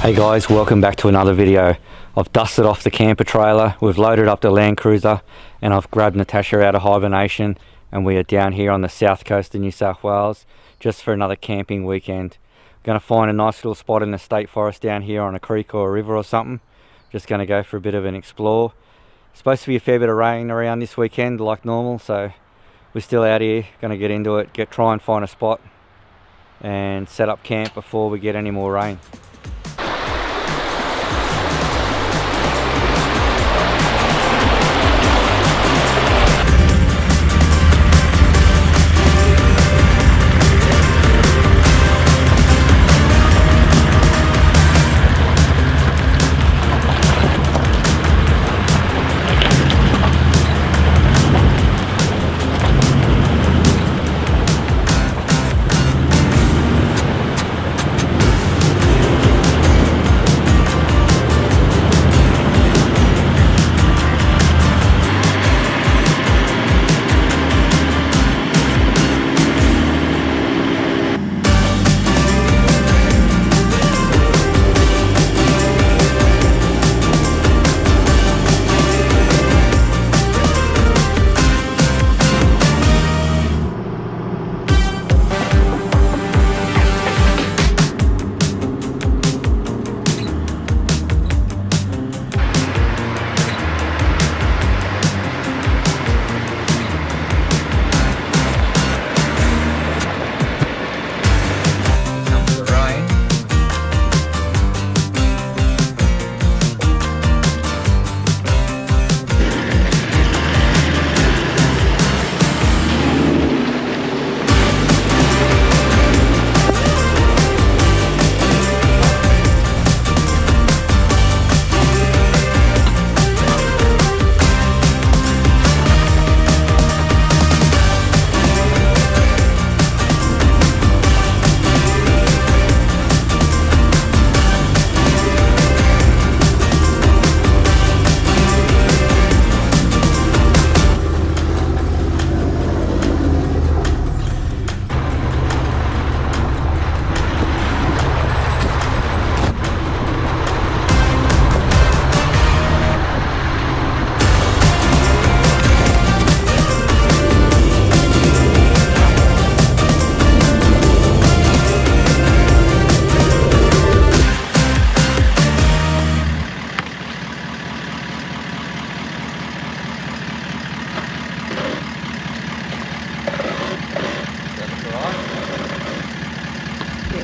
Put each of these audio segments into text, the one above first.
Hey guys, welcome back to another video. I've dusted off the camper trailer, we've loaded up the Land Cruiser, and I've grabbed Natasha out of hibernation, and we are down here on the south coast of New South Wales just for another camping weekend. Going to find a nice little spot in the state forest down here on a creek or a river or something. Just going to go for a bit of an explore. Supposed to be a fair bit of rain around this weekend like normal, so we're still out here, going to get into it, try and find a spot and set up camp before we get any more rain.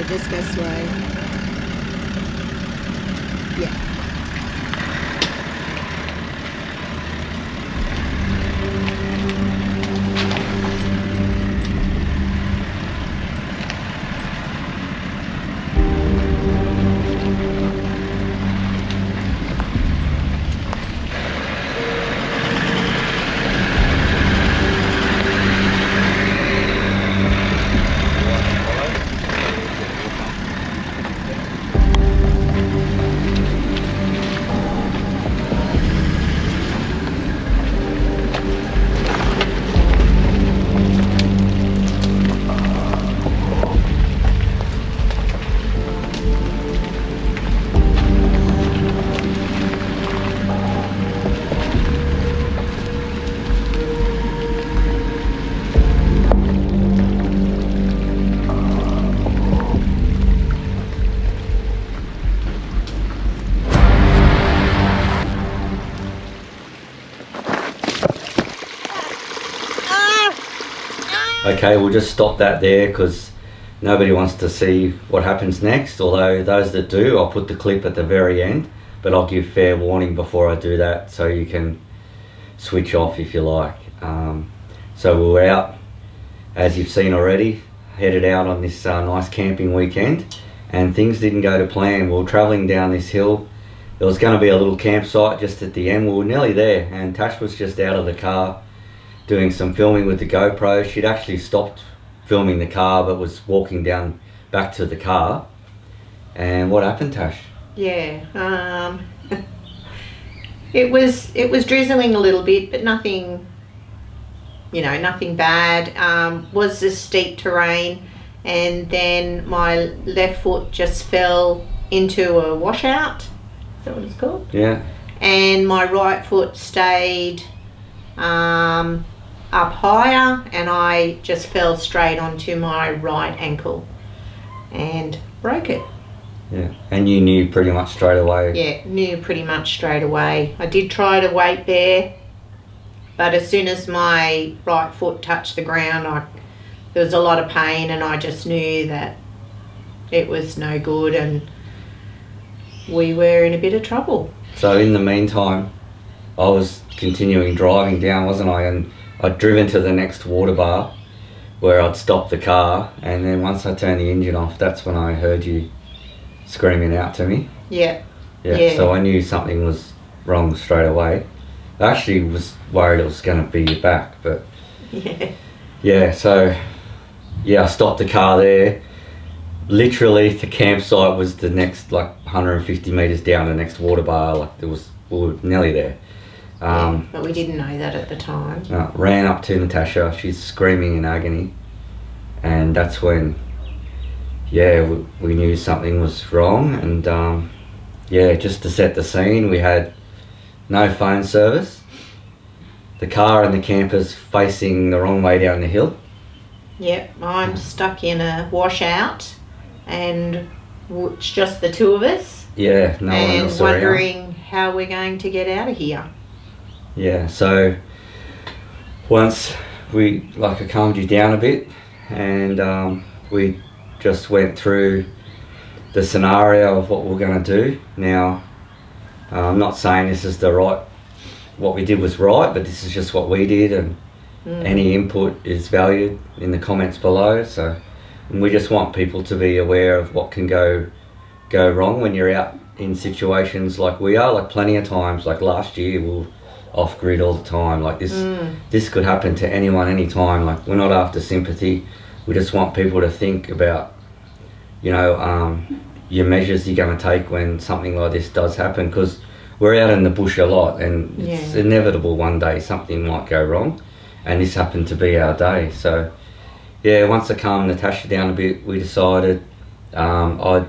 Just go slow. Yeah. Okay, we'll just stop that there because nobody wants to see what happens next, although those that do, I'll put the clip at the very end, but I'll give fair warning before I do that so you can switch off if you like. So we're out, as you've seen already, headed out on this nice camping weekend, and things didn't go to plan. We were travelling down this hill. There was going to be a little campsite just at the end. We were nearly there, and Tash was just out of the car doing some filming with the GoPro. She'd actually stopped filming the car but was walking down back to the car. And what happened, Tash? Yeah, it was drizzling a little bit, but nothing, nothing bad. Was a steep terrain, and then my left foot just fell into a washout. Is that what it's called? Yeah. And my right foot stayed up higher, and I just fell straight onto my right ankle and broke it. Yeah. And you knew pretty much straight away. Yeah, knew pretty much straight away. I did try to wait there, but as soon as my right foot touched the ground, there was a lot of pain, and I just knew that it was no good, and we were in a bit of trouble. So in the meantime, I was continuing driving down, wasn't I? And I'd driven to the next water bar where I'd stopped the car, and then once I turned the engine off, that's when I heard you screaming out to me. Yeah. Yeah. So I knew something was wrong straight away. I actually was worried it was going to be your back, but yeah. So I stopped the car there. Literally, the campsite was the next 150 meters down the next water bar. We were nearly there. But we didn't know that at the time. Ran up to Natasha. She's screaming in agony, and that's when, we knew something was wrong. And just to set the scene, we had no phone service. The car and the camper's facing the wrong way down the hill. Yep, I'm stuck in a washout, and it's just the two of us. Yeah, no one else around. And wondering how we're going to get out of here. Yeah, so once I calmed you down a bit, and we just went through the scenario of what we're going to do. Now, I'm not saying this is what we did was right, but this is just what we did, and any input is valued in the comments below. So we just want people to be aware of what can go wrong when you're out in situations like we are. Plenty of times, last year, we'll off grid all the time. This could happen to anyone, anytime. We're not after sympathy. We just want people to think about, your measures you're going to take when something like this does happen, because we're out in the bush a lot, and it's inevitable one day something might go wrong, and this happened to be our day. So once I calmed Natasha down a bit, we decided I'd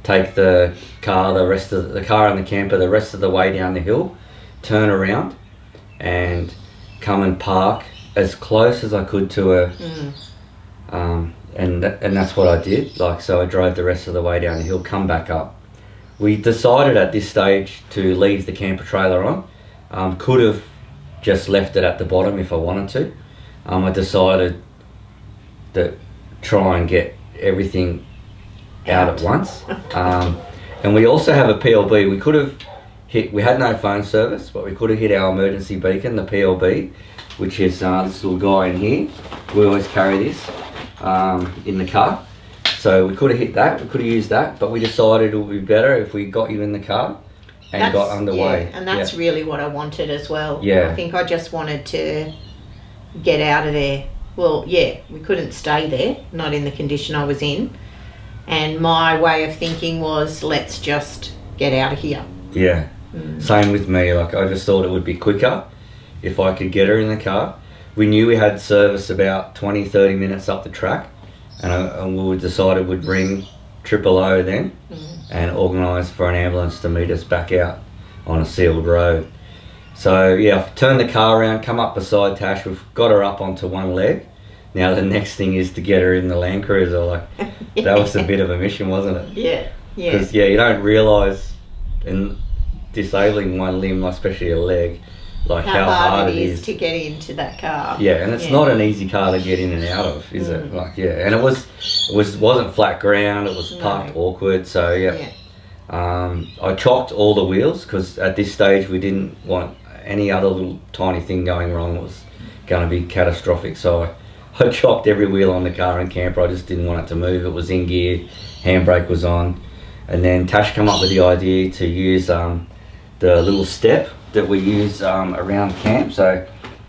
take the car and the camper the rest of the way down the hill, turn around and come and park as close as I could to her. And that's what I did. So I drove the rest of the way down the hill, come back up. We decided at this stage to leave the camper trailer on. Could have just left it at the bottom if I wanted to. I decided that try and get everything out at once. And we also have a PLB. We had no phone service, but we could have hit our emergency beacon, the PLB, which is this little guy in here. We always carry this in the car. So we could have hit that, we could have used that, but we decided it would be better if we got you in the car and got underway. Yeah, and that's really what I wanted as well. Yeah. I think I just wanted to get out of there. Well, we couldn't stay there, not in the condition I was in. And my way of thinking was, let's just get out of here. Yeah. Same with me. I just thought it would be quicker if I could get her in the car. We knew we had service about 20-30 minutes up the track, and we decided we'd ring 000 then and organise for an ambulance to meet us back out on a sealed road. So I've turned the car around, come up beside Tash. We've got her up onto one leg. Now the next thing is to get her in the Land Cruiser. That was a bit of a mission, wasn't it? Yeah. Because you don't realise in disabling one limb, especially a leg, how hard it is to get into that car. Yeah, and it's not an easy car to get in and out of, is it? And it wasn't flat ground. It was parked awkward. So I chocked all the wheels, because at this stage we didn't want any other little tiny thing going wrong. It was going to be catastrophic. So I chocked every wheel on the car and camper. I just didn't want it to move. It was in gear, handbrake was on, and then Tash came up with the idea to use the little step that we use around camp. So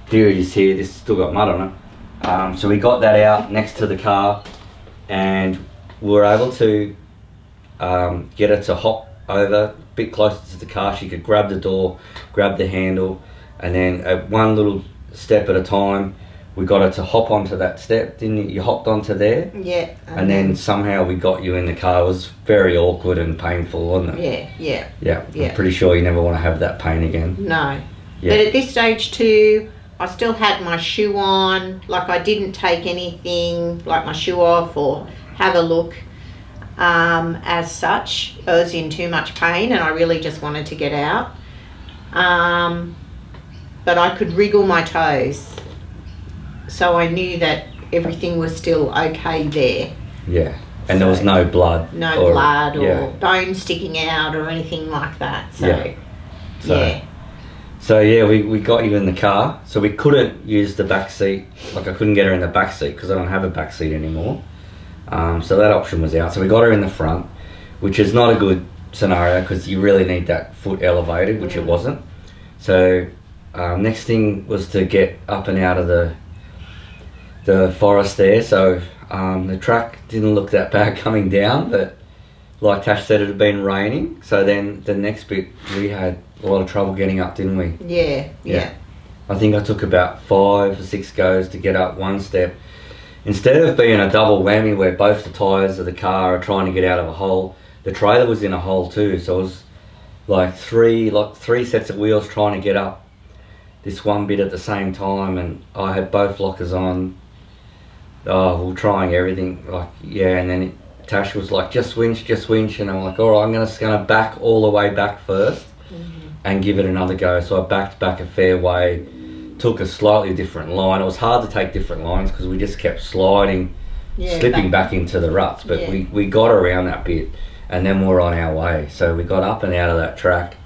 here it is here. This still got mud on it. So we got that out next to the car, and we were able to get her to hop over a bit closer to the car. She could grab the door, grab the handle, and then one little step at a time, we got her to hop onto that step, didn't you? You hopped onto there, Yeah. and then somehow we got you in the car. It was very awkward and painful, wasn't it? Yeah. I'm pretty sure you never want to have that pain again. No. Yeah. But at this stage too, I still had my shoe on. Like, I didn't take anything, like my shoe off or have a look as such. I was in too much pain and I really just wanted to get out. But I could wriggle my toes. So I knew that everything was still okay there. Yeah. And there was no blood. No blood or bone sticking out or anything like that. So we got you in the car. So we couldn't use the back seat. Like, I couldn't get her in the back seat because I don't have a back seat anymore. So that option was out. So we got her in the front, which is not a good scenario because you really need that foot elevated, which it wasn't. So next thing was to get up and out of the forest there. So the track didn't look that bad coming down, but like Tash said, it had been raining. So then the next bit, we had a lot of trouble getting up, didn't we? Yeah. I think I took about 5 or 6 goes to get up one step. Instead of being a double whammy where both the tyres of the car are trying to get out of a hole, the trailer was in a hole too. So it was like three sets of wheels trying to get up this one bit at the same time, and I had both lockers on. Oh, we were trying everything, and then Tash was like, just winch, and I'm like, all right, I'm just gonna back all the way back first and give it another go. So I backed back a fair way, took a slightly different line. It was hard to take different lines because we just kept sliding, slipping back into the ruts, but we got around that bit and then we're on our way. So we got up and out of that track.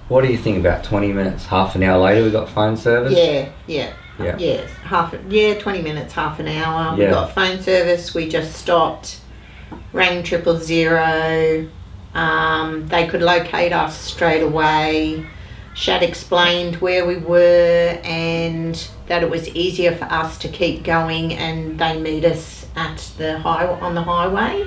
What do you think, about 20 minutes, half an hour later we got phone service? Yes, 20 minutes, half an hour. We got phone service. We just stopped, rang 000. They could locate us straight away. Shad explained where we were and that it was easier for us to keep going, and they meet us at on the highway.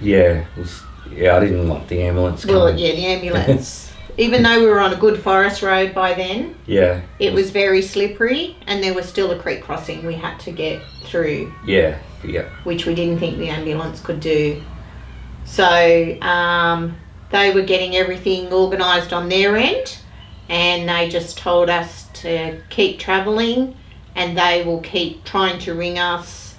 I didn't want the ambulance coming. Well, the ambulance. Even though we were on a good forest road by then, it was very slippery, and there was still a creek crossing we had to get through. Which we didn't think the ambulance could do. So they were getting everything organised on their end, and they just told us to keep travelling, and they will keep trying to ring us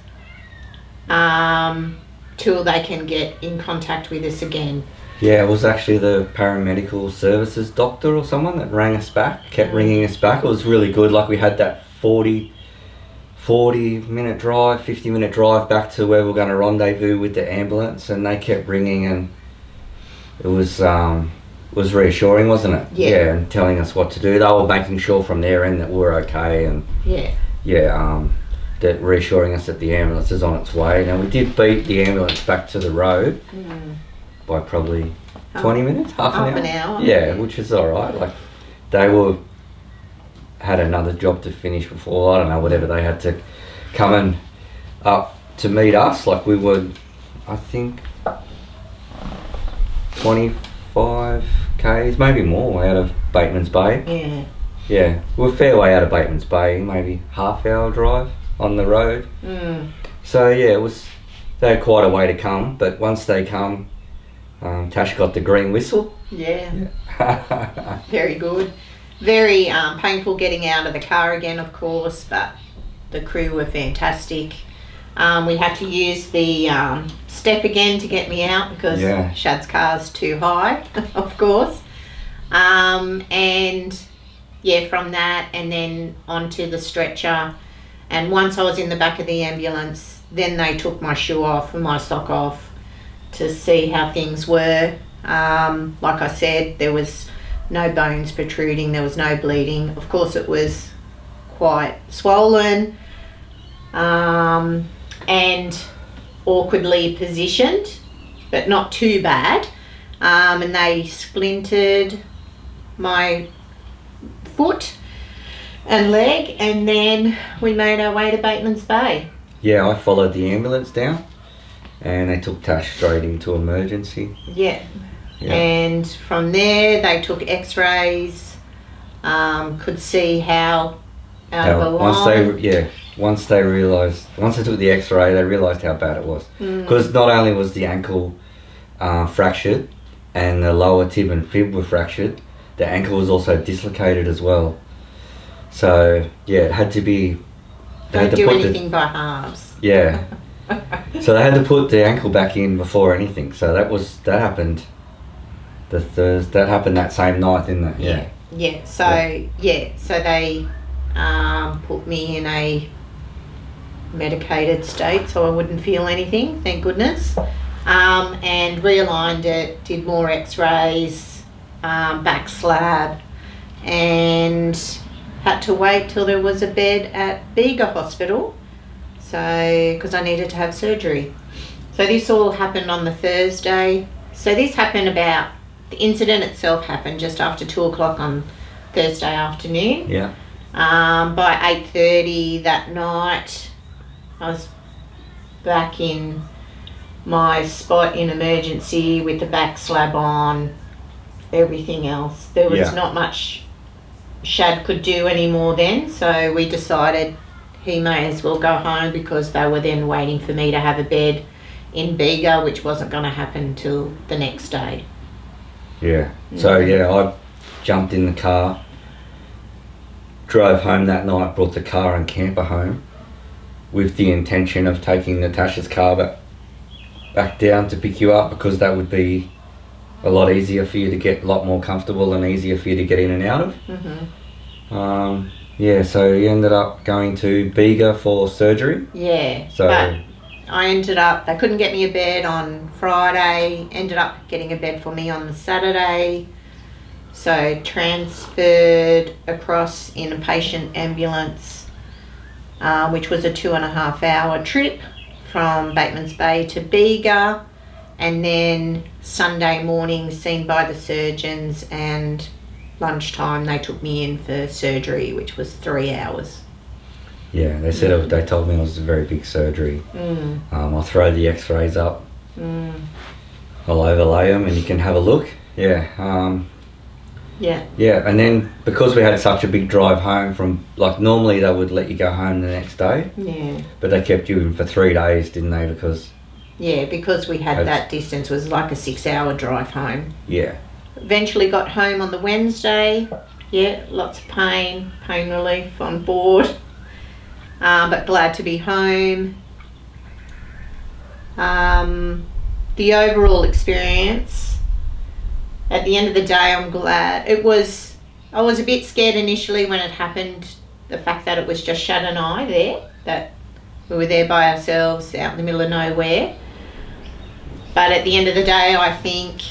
till they can get in contact with us again. Yeah, it was actually the paramedical services doctor or someone that rang us back, kept ringing us back. It was really good. Like, we had that 40-minute drive, 50-minute drive back to where we were going to rendezvous with the ambulance, and they kept ringing, and it was reassuring, wasn't it? Yeah, and telling us what to do. They were making sure from their end that we were okay, and that reassuring us that the ambulance is on its way. Now, we did beat the ambulance back to the road by probably 20 minutes, half an hour. Yeah, which is all right. Like, they had another job to finish before, I don't know, whatever, they had to come and up to meet us. Like, we were, I think, 25 k's, maybe more, out of Bateman's Bay. Yeah, we're a fair way out of Bateman's Bay, maybe half-hour drive on the road. So they had quite a way to come, but once they come, Tash got the green whistle. Very good. Very painful getting out of the car again, of course, but the crew were fantastic. We had to use the step again to get me out because Shad's car's too high, of course. And from that, and then onto the stretcher. And once I was in the back of the ambulance, then they took my shoe off and my sock off to see how things were. Like I said, there was no bones protruding, there was no bleeding. Of course, it was quite swollen and awkwardly positioned, but not too bad. And they splintered my foot and leg, and then we made our way to Bateman's Bay. Yeah, I followed the ambulance down, and they took Tash straight into emergency. And from there they took x-rays, could see how out of a line. once they took the X-ray, they realised how bad it was. Because not only was the ankle fractured, and the lower tib and fib were fractured, the ankle was also dislocated as well. So yeah, it had to be. Don't do anything by halves. Yeah. So they had to put the ankle back in before anything. So that happened. That happened that same night, didn't it? Yeah. Yeah. So they put me in a medicated state, so I wouldn't feel anything. Thank goodness. And realigned it, did more X-rays, back slab, and had to wait till there was a bed at Bega Hospital, so because I needed to have surgery. So this all happened on the Thursday. So this happened the incident itself happened just after 2 o'clock on Thursday afternoon. Yeah. By 8:30 that night, I was back in my spot in emergency with the back slab on, everything else. There was not much Shad could do anymore then, so we decided he may as well go home because they were then waiting for me to have a bed in Bega, which wasn't going to happen till the next day. Yeah. So I jumped in the car, drove home that night, brought the car and camper home with the intention of taking Natasha's car back down to pick you up, because that would be a lot easier for you to get, a lot more comfortable and easier for you to get in and out of. So you ended up going to Bega for surgery. Yeah. So but they couldn't get me a bed on Friday, ended up getting a bed for me on the Saturday. So transferred across in a patient ambulance, which was a 2.5 hour trip from Bateman's Bay to Bega, and then Sunday morning seen by the surgeons, and lunchtime they took me in for surgery, which was 3 hours. Yeah, they said they told me it was a very big surgery. I'll throw the X-rays up. I'll overlay them and you can have a look. Yeah. Yeah, and then because we had such a big drive home from, like, normally they would let you go home the next day. Yeah. But they kept you in for 3 days, didn't they? Because we had that distance. It was like a 6 hour drive home. Yeah. Eventually got home on the Wednesday. Yeah, lots of pain relief on board. But glad to be home. The overall experience, at the end of the day, I'm glad. I was a bit scared initially when it happened, the fact that it was just Shad and I there, that we were there by ourselves out in the middle of nowhere. But at the end of the day, I think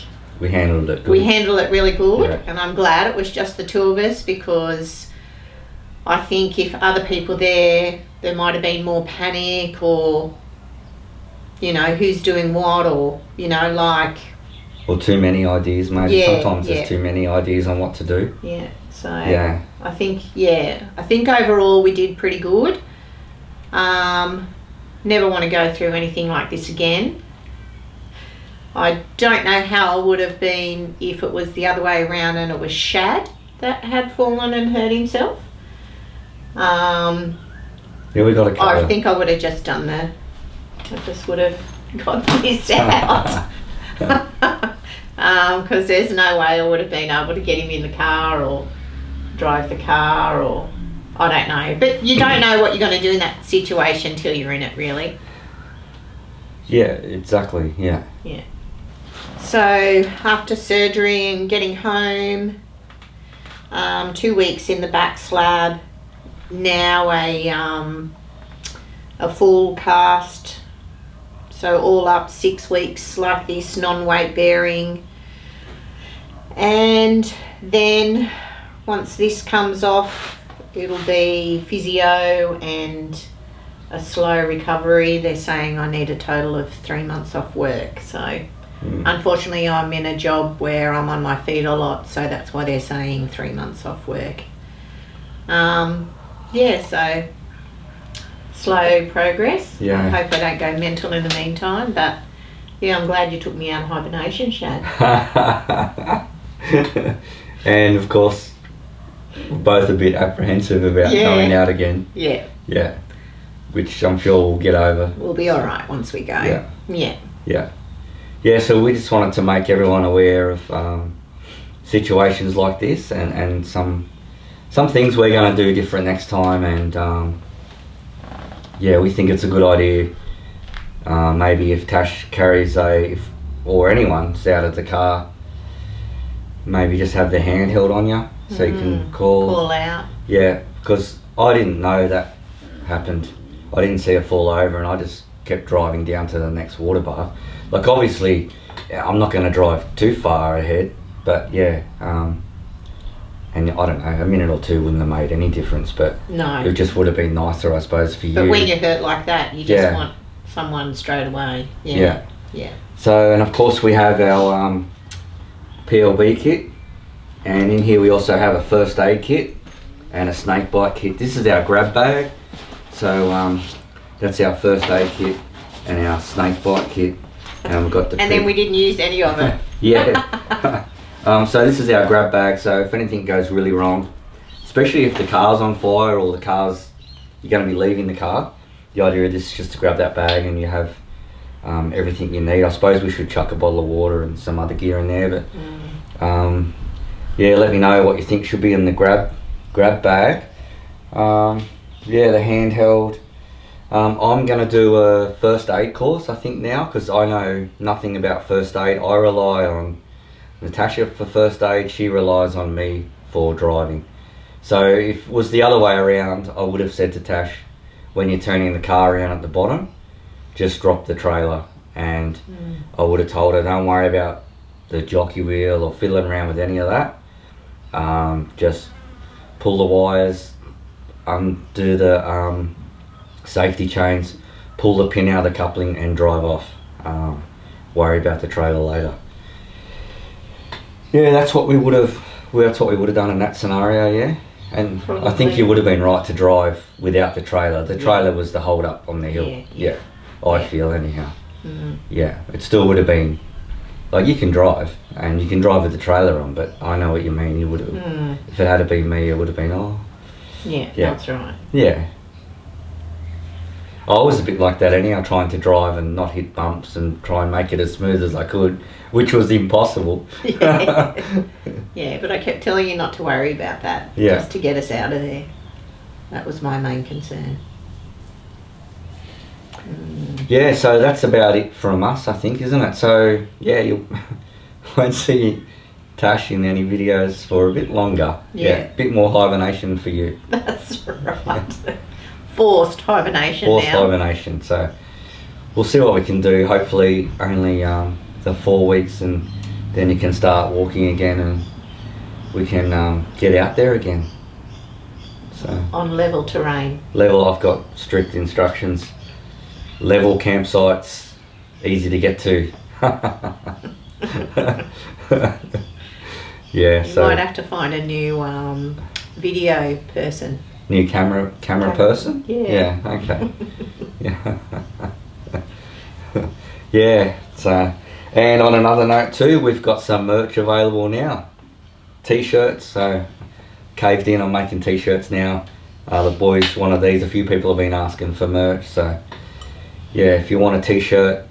we handled it good. We handled it really good, and I'm glad it was just the two of us, because I think if other people there might have been more panic, or, who's doing what, or, or too many ideas, maybe. Yeah, sometimes there's too many ideas on what to do. Yeah, so I think overall we did pretty good. Never want to go through anything like this again. I don't know how I would have been if it was the other way around and it was Shad that had fallen and hurt himself. We got a couple. I think I would have just done I just would have got this out. Because there's no way I would have been able to get him in the car or drive the car, or I don't know. But you don't know what you're going to do in that situation till you're in it, really. Yeah, exactly. Yeah. Yeah. So after surgery and getting home, 2 weeks in the back slab, now a full cast. So all up 6 weeks like this, non-weight bearing. And then once this comes off, it'll be physio and a slow recovery. They're saying I need a total of 3 months off work. So unfortunately I'm in a job where I'm on my feet a lot, so that's why they're saying 3 months off work. So slow progress. Yeah. I hope I don't go mental in the meantime, but I'm glad you took me out of hibernation, Shad. And of course, we're both a bit apprehensive about going out again. Yeah. Yeah. which I'm sure we'll get over. We'll be all right once we go. Yeah. Yeah. Yeah. Yeah, so we just wanted to make everyone aware of situations like this, and some things we're going to do different next time, and yeah, we think it's a good idea. Maybe if Tash carries or anyone's out of the car, maybe just have their hand held on you so you can Call out. Yeah, because I didn't know that happened. I didn't see her fall over, and I just kept driving down to the next water bath. Like, obviously, I'm not going to drive too far ahead, but yeah, and I don't know, a minute or two wouldn't have made any difference, but No. it just would have been nicer, I suppose, for you. But when you're hurt like that, you just Yeah. want someone straight away. Yeah. Yeah. So, and of course we have our PLB kit, and in here we also have a first aid kit and a snake bite kit. This is our grab bag, so that's our first aid kit and our snake bite kit, and we've got the And then we didn't use any of it. yeah. So this is our grab bag, so if anything goes really wrong, especially if the car's on fire or the car's, you're going to be leaving the car, the idea of this is just to grab that bag and you have everything you need. I suppose we should chuck a bottle of water and some other gear in there, but yeah, let me know what you think should be in the grab bag. Yeah, the handheld. I'm going to do a first aid course, I think, now, because I know nothing about first aid. I rely on Natasha for first aid. She relies on me for driving. So if it was the other way around, I would have said to Tash, when you're turning the car around at the bottom, just drop the trailer, and I would have told her, don't worry about the jockey wheel or fiddling around with any of that. Just pull the wires, undo the safety chains, pull the pin out of the coupling and drive off. Worry about the trailer later. Yeah, that's what we would have done in that scenario, yeah. And Probably. I think you would have been right to drive without the trailer. The trailer was the hold up on the hill. Yeah. I feel anyhow. Yeah, it still would have been, like, you can drive and you can drive with the trailer on, but I know what you mean. You would have, if it had been me, it would have been, Yeah, that's right. Yeah. I was a bit like that anyhow, trying to drive and not hit bumps and try and make it as smooth as I could, which was impossible. Yeah, but I kept telling you not to worry about that, just to get us out of there. That was my main concern. Yeah, so that's about it from us, I think, isn't it? So, yeah, you won't see Tash in any videos for a bit longer. Yeah. A bit more hibernation for you. That's right. Forced hibernation Forced now. hibernation. So we'll see what we can do. Hopefully only the 4 weeks, and then you can start walking again and we can get out there again. So On level terrain. level, I've got strict instructions. Level campsites, easy to get to. Yeah, You so might have to find a new video person. new camera person? Yeah. Yeah, okay. Yeah. Yeah, so, and on another note too, we've got some merch available now. T-shirts, so caved in on making t-shirts now. The boys wanted these, a few people have been asking for merch, so yeah, if you want a t-shirt,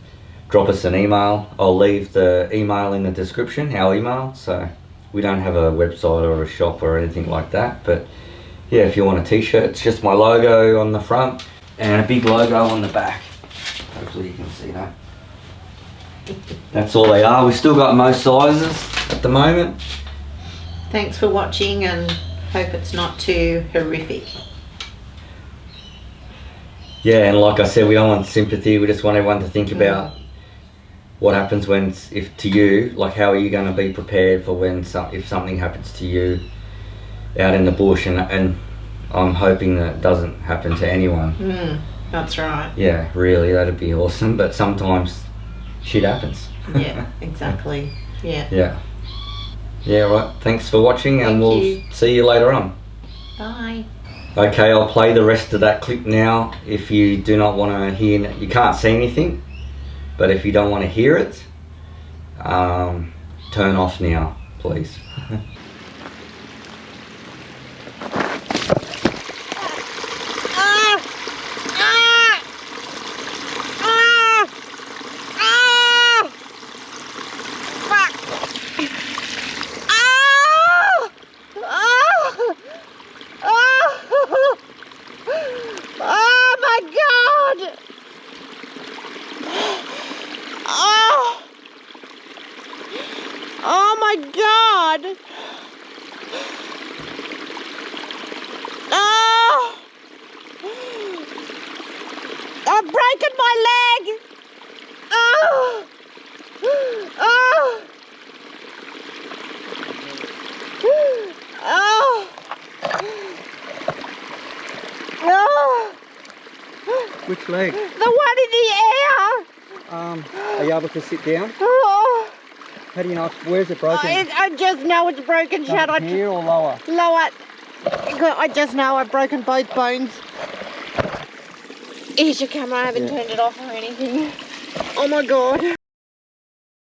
drop us an email. I'll leave the email in the description, our email. So we don't have a website or a shop or anything like that, but yeah, if you want a t-shirt, it's just my logo on the front and a big logo on the back. Hopefully you can see that. That's all they are. We've still got most sizes at the moment. Thanks for watching, and hope it's not too horrific. Yeah, and like I said, we don't want sympathy. We just want everyone to think about what happens when, if to you, like how are you going to be prepared for when if something happens to you out in the bush, and I'm hoping that it doesn't happen to anyone. That's right. Yeah, really, that'd be awesome. But sometimes shit happens. Yeah, exactly. Yeah. Yeah. Yeah, right. Thanks for watching, and Thank we'll you. see you later on. Bye. Okay, I'll play the rest of that clip now. If you do not want to hear, you can't see anything, but if you don't want to hear it, turn off now, please. Ah! Which leg? The one in the air! Are you able to sit down? Oh, How do you know? Where's it broken? I just know it's broken, Shad. Here or lower? Lower. I just know I've broken both bones. Here's your camera. I haven't turned it off or anything. Oh my god.